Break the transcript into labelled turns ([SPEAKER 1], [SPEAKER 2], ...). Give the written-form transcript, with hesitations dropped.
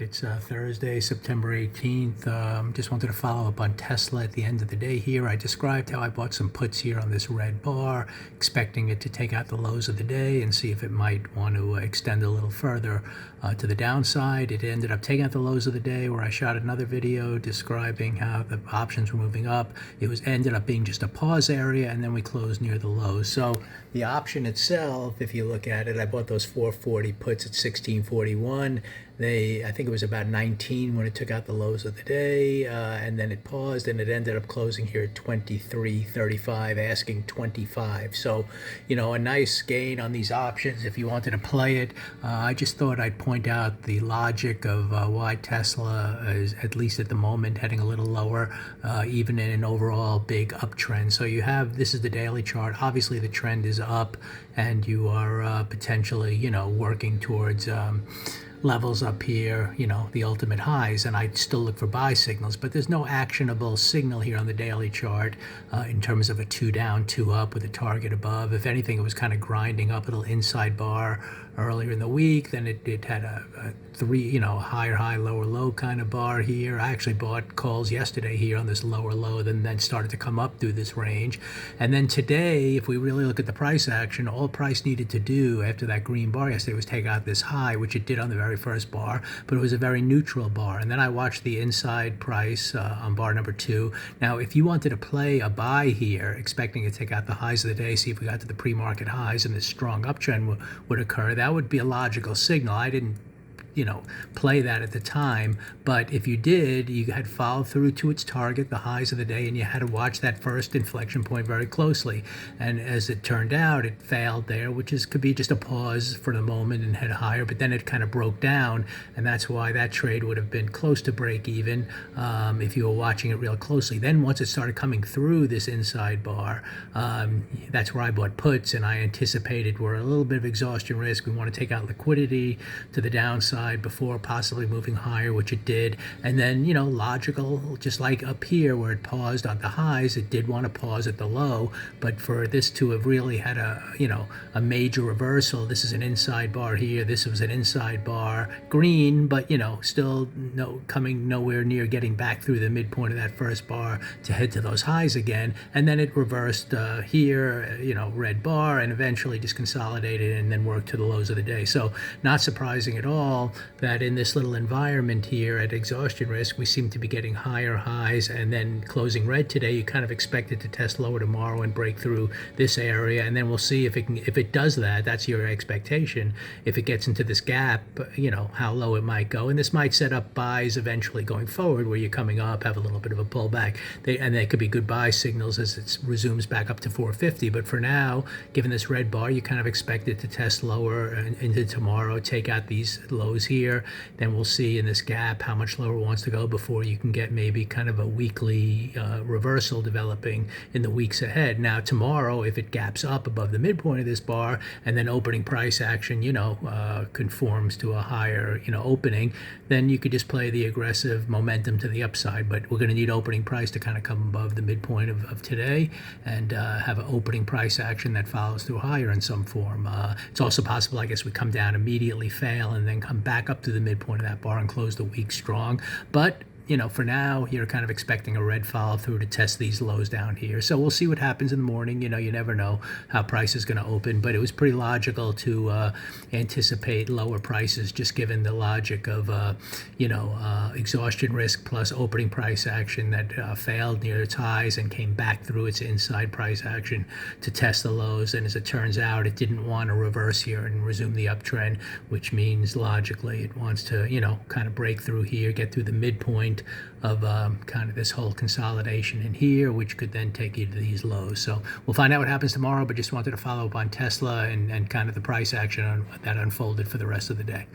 [SPEAKER 1] right, it's Thursday, September 18th. Just wanted to follow up on Tesla at the end of the day here. I described how I bought some puts here on this red bar, expecting it to take out the lows of the day and see if it might want to extend a little further to the downside. It ended up taking out the lows of the day, where I shot another video describing how the options were moving up. It ended up being just a pause area, and then we closed near the lows. So the option itself, if you look at it, I bought those 440 puts at 1641. I think it was about 19 when it took out the lows of the day, and then it paused, and it ended up closing here at 23.35, asking 25. So, a nice gain on these options if you wanted to play it. I just thought I'd point out the logic of why Tesla is, at least at the moment, heading a little lower, even in an overall big uptrend. So this is the daily chart. Obviously, the trend is up, and you are potentially, working towards levels up here, the ultimate highs, and I still look for buy signals, but there's no actionable signal here on the daily chart in terms of a 2 down, 2 up with a target above. If anything, it was kind of grinding up a little inside bar earlier in the week. Then it had a higher high, lower low kind of bar here. I actually bought calls yesterday here on this lower low, then started to come up through this range. And then today, if we really look at the price action, all price needed to do after that green bar yesterday was take out this high, which it did on the very first bar, but it was a very neutral bar. And then I watched the inside price on bar number 2. Now, if you wanted to play a buy here, expecting to take out the highs of the day, see if we got to the pre-market highs and this strong uptrend would occur, that would be a logical signal. I didn't play that at the time, but if you did, you had followed through to its target, the highs of the day, and you had to watch that first inflection point very closely. And as it turned out, it failed there, which could be just a pause for the moment and head higher, but then it kind of broke down, and that's why that trade would have been close to break even if you were watching it real closely. Then once it started coming through this inside bar, that's where I bought puts, and I anticipated we're a little bit of exhaustion risk. We want to take out liquidity to the downside before possibly moving higher, which it did. And then, logical, just like up here where it paused on the highs, it did want to pause at the low. But for this to have really had a major reversal, this is an inside bar here, this was an inside bar, green, but still coming nowhere near getting back through the midpoint of that first bar to head to those highs again. And then it reversed here, red bar, and eventually just consolidated and then worked to the lows of the day. So not surprising at all that in this little environment here at exhaustion risk, we seem to be getting higher highs, and then closing red today, you kind of expect it to test lower tomorrow and break through this area, and then we'll see if it does that. That's your expectation. If it gets into this gap, how low it might go, and this might set up buys eventually going forward, where you're coming up, have a little bit of a pullback, and they could be good buy signals as it resumes back up to 450. But for now, given this red bar, you kind of expect it to test lower into tomorrow, take out these lows here. Then we'll see in this gap how much lower it wants to go before you can get maybe kind of a weekly reversal developing in the weeks ahead. Now tomorrow, if it gaps up above the midpoint of this bar and then opening price action conforms to a higher opening, then you could just play the aggressive momentum to the upside. But we're going to need opening price to kind of come above the midpoint of today and have an opening price action that follows through higher in some form. It's also possible, I guess, we come down, immediately fail, and then come back up to the midpoint of that bar and close the week strong. But for now, you're kind of expecting a red follow through to test these lows down here. So we'll see what happens in the morning. You never know how price is going to open, but it was pretty logical to anticipate lower prices, just given the logic of, exhaustion risk plus opening price action that failed near its highs and came back through its inside price action to test the lows. And as it turns out, it didn't want to reverse here and resume the uptrend, which means logically it wants to, kind of break through here, get through the midpoint of kind of this whole consolidation in here, which could then take you to these lows. So we'll find out what happens tomorrow, but just wanted to follow up on Tesla and kind of the price action that unfolded for the rest of the day.